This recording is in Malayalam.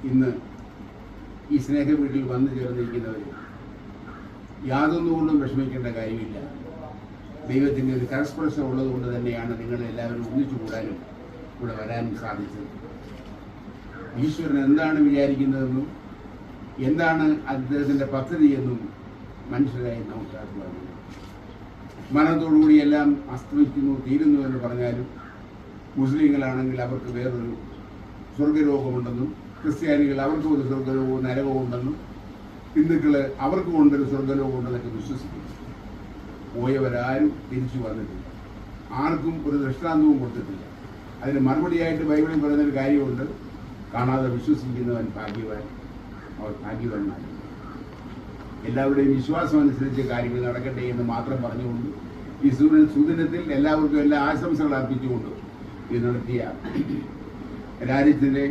ഇന്ന് ഈ സ്നേഹ വീട്ടിൽ വന്നു ചേർന്നിരിക്കുന്നവർ യാതൊന്നുകൊണ്ടും വിഷമിക്കേണ്ട കാര്യമില്ല. ദൈവത്തിൻ്റെ ഒരു കരസ്പർശം ഉള്ളതുകൊണ്ട് തന്നെയാണ് നിങ്ങളെല്ലാവരും ഒന്നിച്ചു കൂടാനും ഇവിടെ വരാനും സാധിച്ചത്. ഈശ്വരൻ എന്താണ് വിചാരിക്കുന്നതെന്നും എന്താണ് അദ്ദേഹത്തിൻ്റെ പദ്ധതിയെന്നും മനുഷ്യരായി നമുക്ക് അറിയാം. മരണത്തോടുകൂടി എല്ലാം അസ്തമിക്കുന്നു, തീരുന്നു എന്ന് പറഞ്ഞാലും മുസ്ലിങ്ങളാണെങ്കിൽ അവർക്ക് വേറൊരു സ്വർഗലോകമുണ്ടെന്നും, ക്രിസ്ത്യാനികൾ അവർക്കും ഒരു സ്വർഗലോകവും നരകവും ഉണ്ടെന്നും, ഹിന്ദുക്കൾ അവർക്ക് കൊണ്ടൊരു സ്വർഗലോകം ഉണ്ടെന്നൊക്കെ വിശ്വസിക്കുന്നു. പോയവരാരും തിരിച്ചു വന്നിട്ടില്ല, ആർക്കും ഒരു ദൃഷ്ടാന്തവും കൊടുത്തിട്ടില്ല. അതിന് മറുപടിയായിട്ട് ബൈബിളിൽ പറയുന്നൊരു കാര്യമുണ്ട്: കാണാതെ വിശ്വസിക്കുന്നവൻ ഭാഗ്യവാൻ, അവർ ഭാഗ്യവാന്മാർ. എല്ലാവരുടെയും വിശ്വാസം അനുസരിച്ച് കാര്യങ്ങൾ നടക്കട്ടെ എന്ന് മാത്രം പറഞ്ഞുകൊണ്ട് ഈ സുദിനത്തിൽ എല്ലാവർക്കും എല്ലാ ആശംസകൾ അർപ്പിച്ചുകൊണ്ട് ഇത് നടത്തിയ രാജ്യത്തിൻ്റെ